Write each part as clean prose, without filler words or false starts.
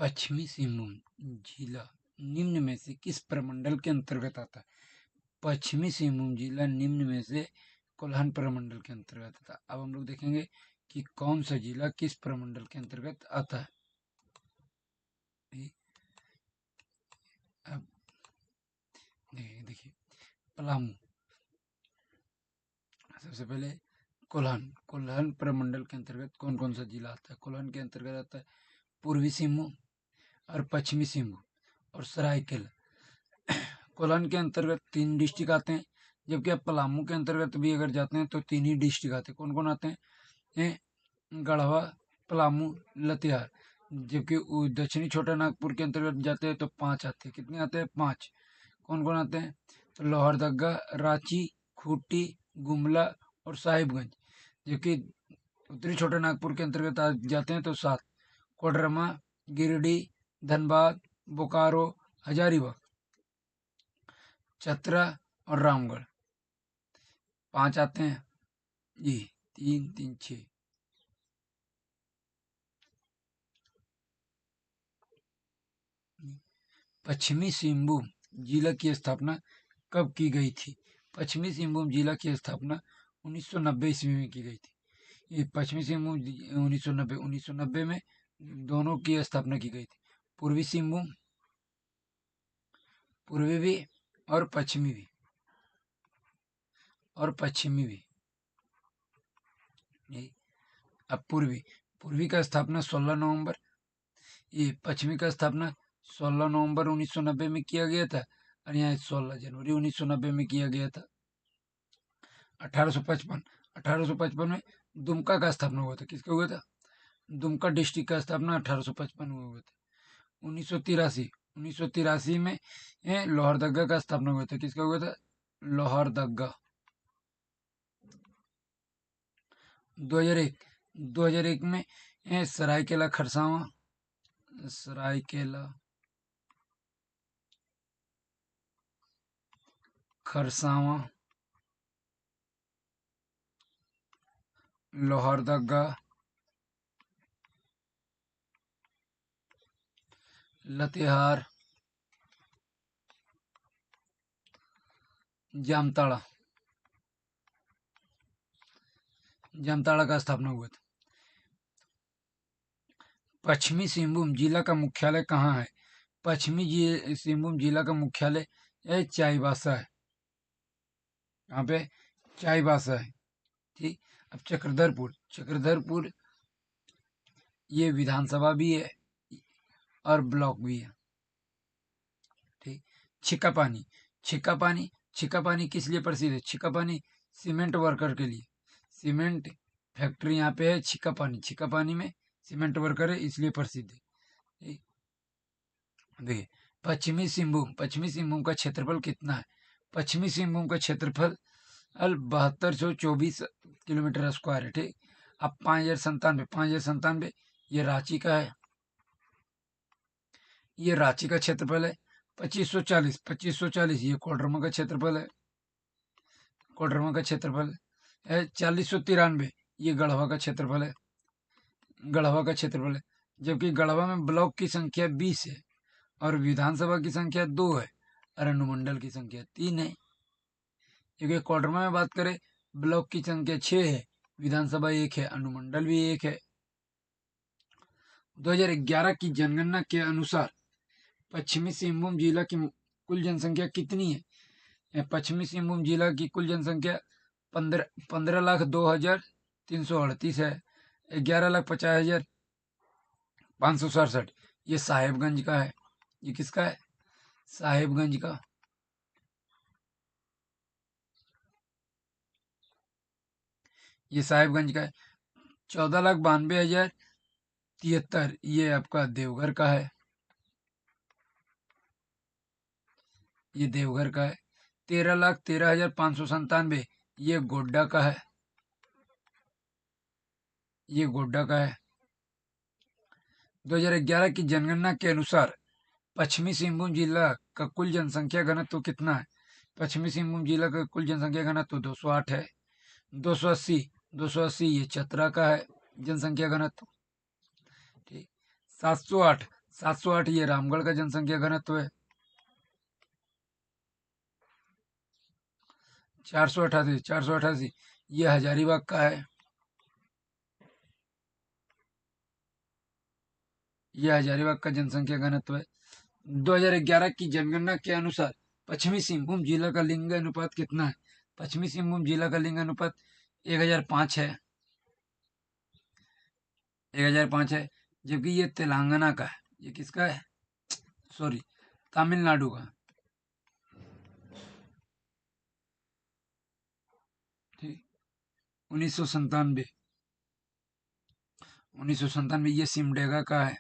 पश्चिमी सिंहभूम जिला निम्न में से किस प्रमंडल के अंतर्गत आता है? पश्चिमी सिंहभूम जिला निम्न में से कोल्हान प्रमंडल के अंतर्गत आता है। अब हम लोग देखेंगे कि कौन सा जिला किस प्रमंडल के अंतर्गत आता है। अब देखिए पलामू, सबसे पहले कोल्हान प्रमंडल के अंतर्गत कौन कौन सा जिला आता है? कोल्हान के अंतर्गत आता है पूर्वी सिंहभूम और पश्चिमी सिंहभूम और सरायकेला। कोल्हान के अंतर्गत 3 डिस्ट्रिक्ट आते हैं, जबकि अब पलामू के अंतर्गत भी अगर जाते हैं तो 3 ही डिस्ट्रिक्ट आते हैं। कौन कौन आते हैं? गढ़वा, पलामू, लतेहार। जबकि दक्षिणी छोटा नागपुर के अंतर्गत जाते हैं तो 5 आते हैं। कितने आते हैं? 5। कौन कौन आते हैं? तो लोहरदगा, रांची, खूंटी, गुमला और साहिबगंज। जबकि उत्तरी छोटा नागपुर के अंतर्गत जाते हैं तो 7। कोडरमा, गिरिडीह, धनबाद, बोकारो, हजारीबाग, चतरा और रामगढ़। 5 आते हैं जी। 3 3 6। पश्चिमी सिंहभूम जिला की स्थापना कब की गई थी? पश्चिमी सिंहभूम जिला की स्थापना 1990 ईस्वी में की गई थी। ये पश्चिमी सिंहभूम 1990 में दोनों की स्थापना की गई थी। पूर्वी सिंहभूम, पूर्वी भी और पश्चिमी भी, अब पूर्वी का स्थापना 16 नवंबर, ये पश्चिमी का स्थापना 16 नवंबर 1990 में किया गया था और यहाँ 16 जनवरी 1990 में किया गया था। 1855 में दुमका का स्थापना हुआ था। किसका हुआ था? दुमका डिस्ट्रिक्ट का स्थापना 1855 में हुआ था। 1983 में लोहरदगा का स्थापना हुआ था। किसका हुआ था? लोहरदगा। 2001 में सरायकेला खरसावां, लोहरदगा, लतेहार, जामताड़ा का स्थापना हुआ था। पश्चिमी सिंहभूम जिला का मुख्यालय कहाँ है? पश्चिमी सिंहभूम जिला का मुख्यालय चाईबासा है। यहाँ पे चाईबासा है। ठीक। अब चक्रधरपुर ये विधानसभा भी है और ब्लॉक भी है। ठीक। छिक्कापानी किस लिए प्रसिद्ध है? छिक्कापानी सीमेंट वर्कर के लिए। सीमेंट फैक्ट्री यहाँ पे है छिक्कापानी में सीमेंट वर्कर है, इसलिए प्रसिद्ध है। देखिए पश्चिमी सिंहभूम का क्षेत्रफल कितना है? पश्चिमी सिंहभूम का क्षेत्रफल 7224 किलोमीटर स्क्वायर है। ठीक। अब 5097 ये रांची का है। ये रांची का क्षेत्रफल है। 2540 ये कोडरमा का क्षेत्रफल है। 4093 ये गढ़वा का क्षेत्रफल है। जबकि गढ़वा में ब्लॉक की संख्या 20 है और विधानसभा की संख्या 2 है और अनुमंडल की संख्या 3 है। क्योंकि कोडरमा में बात करें ब्लॉक की संख्या 6 है, विधानसभा 1 है, अनुमंडल भी 1 है। 2011 की जनगणना के अनुसार पश्चिमी सिंहभूम जिला की कुल जनसंख्या कितनी है? पश्चिमी सिंहभूम जिला की कुल जनसंख्या 15,02,338 है। 11,50,567 ये साहेबगंज का है। ये किसका है? साहेबगंज का। ये साहेबगंज का है। 14,92,073 ये आपका देवघर का है। ये देवघर का है। 13,13,597 ये गोड्डा का है। ये गोड्डा का है। 2011 की जनगणना के अनुसार पश्चिमी सिंहभूम जिला का कुल जनसंख्या घनत्व कितना है? पश्चिमी सिंहभूम जिला का कुल जनसंख्या घनत्व 208 है। 280 ये चतरा का है जनसंख्या घनत्व। ठीक। 708 708 ये रामगढ़ का जनसंख्या घनत्व है। 488 ये हजारीबाग का है। ये हजारीबाग का जनसंख्या घनत्व है। 2011 की जनगणना के अनुसार पश्चिमी सिंहभूम जिला का लिंग अनुपात कितना है? पश्चिमी सिंहभूम जिला का लिंग अनुपात 1005 है। 1005 है, जबकि ये तेलंगाना का है। ये किसका है? सॉरी, तमिलनाडु का। ठीक, 1997 ये सिमडेगा का है।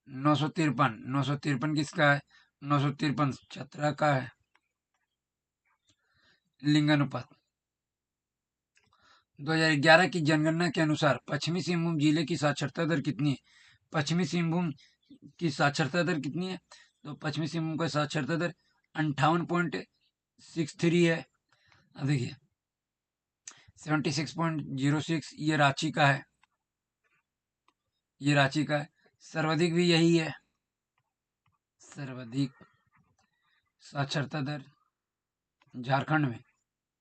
953 किसका है? 953 चतरा का है। लिंगानुपात 2011 की जनगणना के अनुसार पश्चिमी सिंहभूम जिले की साक्षरता दर कितनी है? पश्चिमी सिंहभूम की साक्षरता दर कितनी है? तो पश्चिमी सिंहभूम का साक्षरता दर 58.63 है। अब देखिए 76.06 ये रांची का है। ये रांची का है। सर्वाधिक भी यही है। सर्वाधिक साक्षरता दर झारखंड में,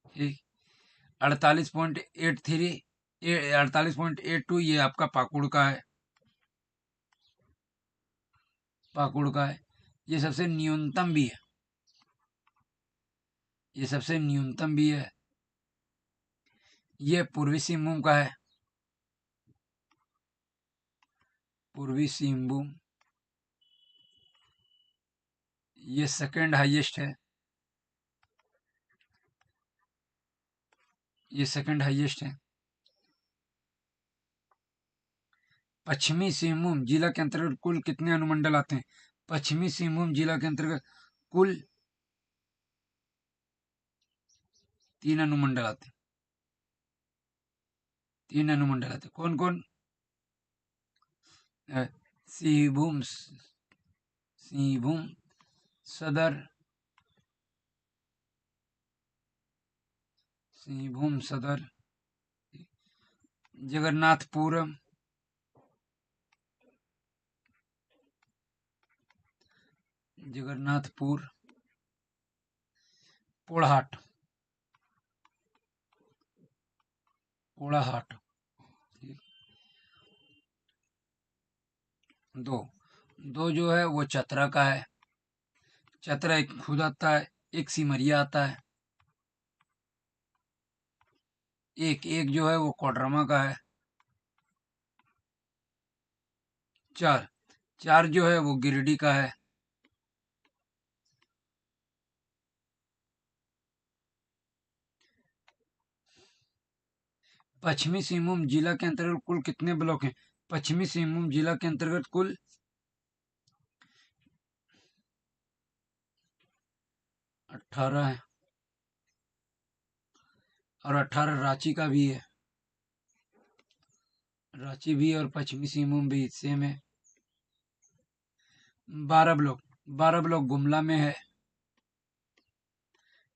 ठीक, 48.83 48.82 ये आपका पाकुड़ का है। पाकुड़ का है। ये सबसे न्यूनतम भी है। ये सबसे न्यूनतम भी है। ये पूर्वी सिंहभूम का है। पूर्वी सिंहभूम ये सेकंड हाईएस्ट है। ये सेकंड हाईएस्ट है। पश्चिमी सिंहभूम जिला के अंतर्गत कुल कितने अनुमंडल आते हैं? पश्चिमी सिंहभूम जिला के अंतर्गत कुल 3 अनुमंडल आते हैं। 3 अनुमंडल आते हैं। कौन कौन? सिंहभूम सदर, सिंहभूम सदर, जगन्नाथपुरम, जगन्नाथपुर, पोड़ाहाट, पोड़ाहाट। दो जो है वो चतरा का है। चतरा एक खुद आता है, एक सिमरिया आता है। एक जो है वो कोडरमा का है। चार जो है वो गिरिडीह का है। पश्चिमी सिंहभूम जिला के अंतर्गत कुल कितने ब्लॉक हैं? पश्चिमी सिंहभूम जिला के अंतर्गत कुल 18 है। और 18 रांची का भी है। रांची भी और पश्चिमी सिंहभूम भी सेम है। 12 ब्लॉक गुमला में है।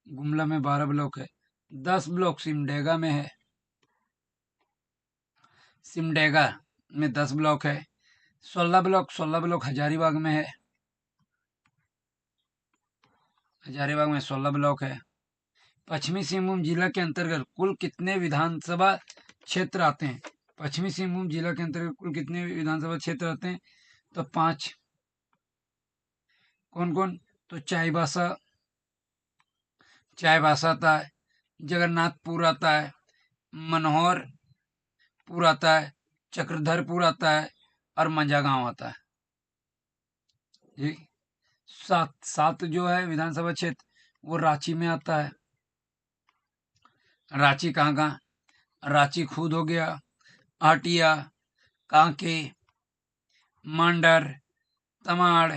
गुमला में 12 ब्लॉक है। 10 ब्लॉक सिमडेगा में है। सिमडेगा में 10 ब्लॉक है। 16 ब्लॉक हजारीबाग में है। हजारीबाग में 16 ब्लॉक है। पश्चिमी सिंहभूम जिला के अंतर्गत कुल कितने विधानसभा क्षेत्र आते हैं? पश्चिमी सिंहभूम जिला के अंतर्गत कुल कितने विधानसभा क्षेत्र आते हैं? तो 5। कौन कौन? तो चाईबासा आता है, जगन्नाथपुर आता है, मनोहरपुर आता है, चक्रधरपुर आता है और मंझागांव आता है। ठीक, 7 जो है विधानसभा क्षेत्र वो रांची में आता है। रांची कहाँ? रांची खुद हो गया, हटिया, कांके, मांडर, तमाड़,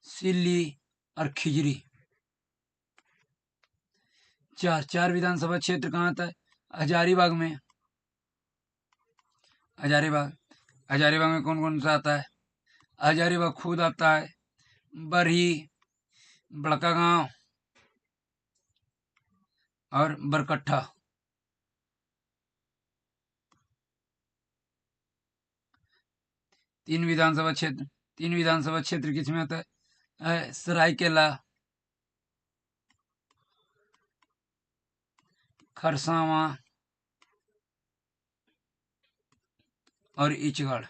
सिल्ली और खिजरी। चार विधानसभा क्षेत्र कहाँ आता है? हजारीबाग में। हजारीबाग में कौन कौन सा आता है? हजारीबाग खुद आता है, बरही, बड़का गांव और बरकट्ठा। तीन विधानसभा क्षेत्र किसमें आता है? सरायकेला, खरसावां और ईचगढ़।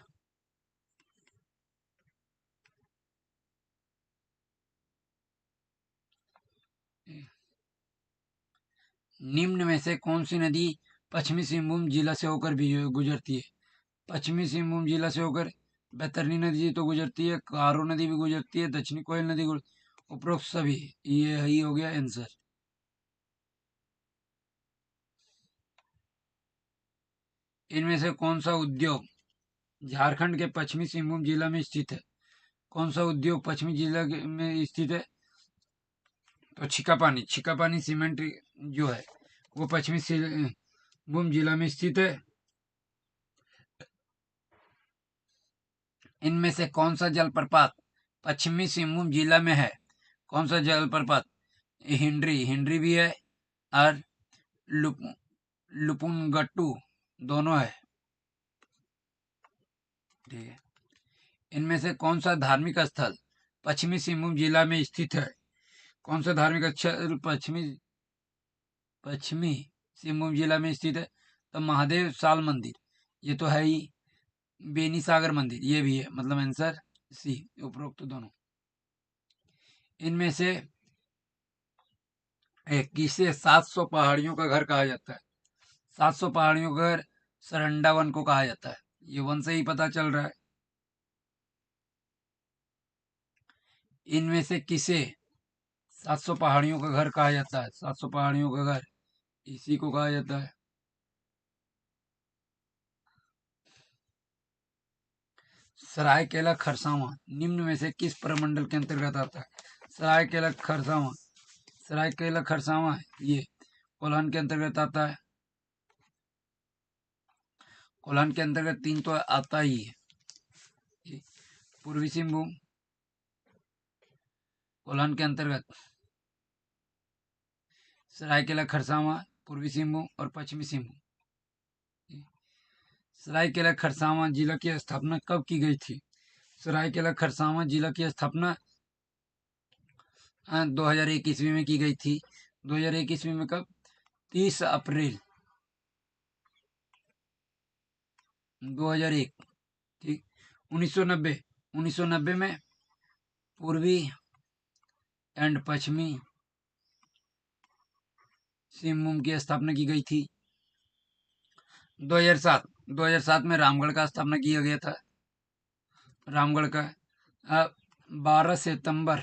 निम्न में से कौन सी नदी पश्चिमी सिंहभूम जिला से होकर भी गुजरती है? पश्चिमी सिंहभूम जिला से होकर बैतरनी नदी तो गुजरती है, कारो नदी भी गुजरती है, दक्षिणी कोयल नदी उपरोक्त सभी। ये ही हो गया आंसर। इनमें से कौन सा उद्योग झारखंड के पश्चिमी सिंहभूम जिला में स्थित है? कौन सा उद्योग पश्चिमी जिला में स्थित है? तो छिकापानी सीमेंट जो है वो पश्चिमी सिंहभूम जिला में स्थित है। इनमें से कौन सा जलप्रपात पश्चिमी सिंहभूम जिला में है? कौन सा जलप्रपात? हिंड्री भी है और लुपुनगट्टू दोनों है। ठीक है। इनमें से कौन सा धार्मिक स्थल पश्चिमी सिंहभूम जिला में स्थित है? कौन सा धार्मिक स्थल पश्चिमी सिंहभूम जिला में स्थित है? तो महादेव साल मंदिर, ये तो है ही। बेनी सागर मंदिर, ये भी है। मतलब आंसर सी, उपरोक्त दोनों। इनमें से किसे 700 पहाड़ियों का घर कहा जाता है? 700 पहाड़ियों का घर सरंडा वन को कहा जाता है। ये वन से ही पता चल रहा है। इनमें से किसे 700 पहाड़ियों का घर कहा जाता है? 700 पहाड़ियों का घर इसी को कहा जाता है। सरायकेला खरसावां निम्न में से किस प्रमंडल के अंतर्गत आता है? सरायकेला खरसावां ये कोल्हान के अंतर्गत आता है। कोल्हान के अंतर्गत 3 तो आता ही है। पूर्वी सिंहभूम कोल्हान के अंतर्गत सरायकेला खरसावां, पूर्वी सिंहभूम और पश्चिमी सिंहभूम। सरायकेला खरसावां जिला की स्थापना कब की गई थी? सरायकेला खरसावां जिला की स्थापना 2001 ईस्वी में की गई थी। 2001 ईस्वी में कब? 30 अप्रैल 2001। ठीक। 1990 में पूर्वी एंड पश्चिमी सिंहभूम की स्थापना की गई थी। 2007 में रामगढ़ का स्थापना किया गया था। रामगढ़ का 12 सितंबर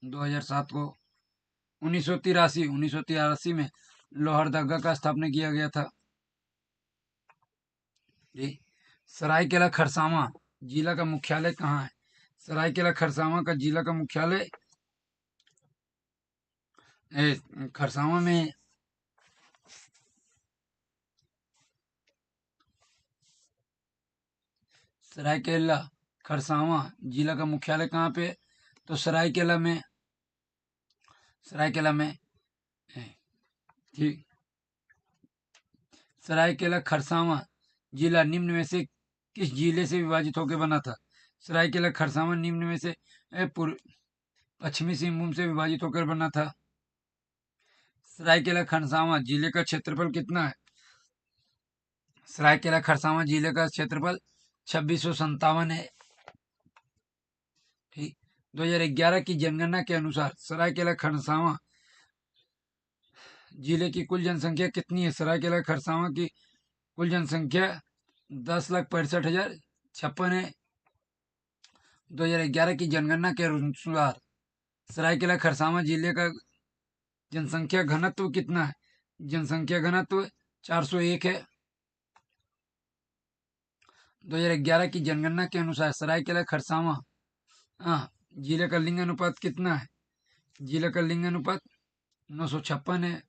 2007 को। 1983 में लोहरदगा का स्थापना किया गया था। जी। सरायकेला खरसावां जिला का मुख्यालय कहाँ है? सरायकेला खरसावां का जिला का मुख्यालय खरसावां में। सरायकेला खरसावां जिला का मुख्यालय कहाँ पे? तो सरायकेला में है। ठीक। सरायकेला खरसावां जिला निम्न में से किस जिले से विभाजित होकर बना था? सरायकेला खरसावां निम्न में से पश्चिमी सिंहभूम से विभाजित होकर बना था। सरायकेला खरसावां जिले का क्षेत्रफल कितना है? सरायकेला खरसावां जिले का क्षेत्रफल 2657 है। ठीक। 2011 की जनगणना के अनुसार सरायकेला खरसावां जिले की कुल जनसंख्या कितनी है? सरायकेला खरसावां की कुल जनसंख्या 10,65,056 है। 2011 की जनगणना के अनुसार सरायकेला खरसावां जिले का जनसंख्या घनत्व कितना है? जनसंख्या घनत्व 401 है। 2011 की जनगणना के अनुसार सरायकेला खरसावां जिले का लिंग अनुपात कितना है? जिले का लिंग अनुपात 956 है।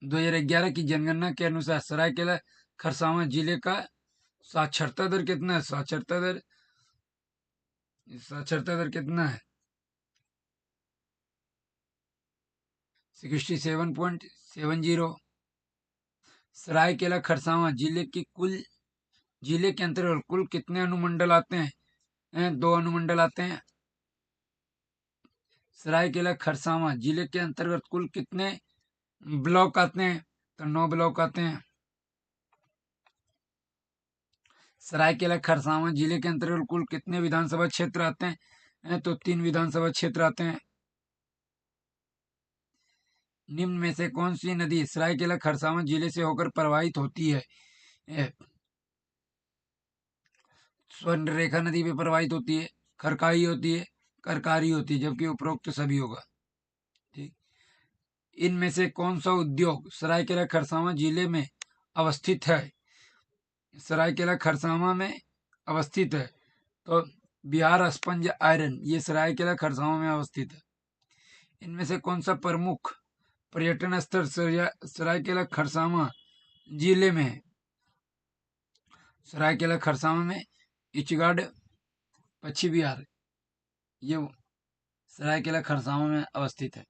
2011 की जनगणना के अनुसार सरायकेला खरसावां जिले का साक्षरता दर कितना है? साक्षरता दर कितना है? 67.70। सरायकेला खरसावां जिले की कुल जिले के अंतर्गत कुल कितने अनुमंडल आते हैं? 2 अनुमंडल आते हैं। सरायकेला खरसावां जिले के अंतर्गत कुल कितने ब्लॉक आते हैं? तो 9 ब्लॉक आते हैं। सरायकेला खरसावां जिले के अंतर्गत कुल कितने विधानसभा क्षेत्र आते हैं? तो 3 विधानसभा क्षेत्र आते हैं। निम्न में से कौन सी नदी सरायकेला खरसावां जिले से होकर प्रवाहित होती है? स्वर्णरेखा नदी में प्रवाहित होती है, खरकाई होती है, करकारी होती है, जबकि उपरोक्त सभी होगा। ठीक। इनमें से कौन सा उद्योग सरायकेला खरसावां जिले में अवस्थित है? सरायकेला खरसावां में अवस्थित है तो बिहार स्पंज आयरन, ये सरायकेला खरसावां में अवस्थित है। इनमें से कौन सा प्रमुख पर्यटन स्थल सरायकेला खरसावां जिले में है? सरायकेला खरसावां में इचगाड पक्षी विहार, ये सरायकेला खरसावां में अवस्थित है।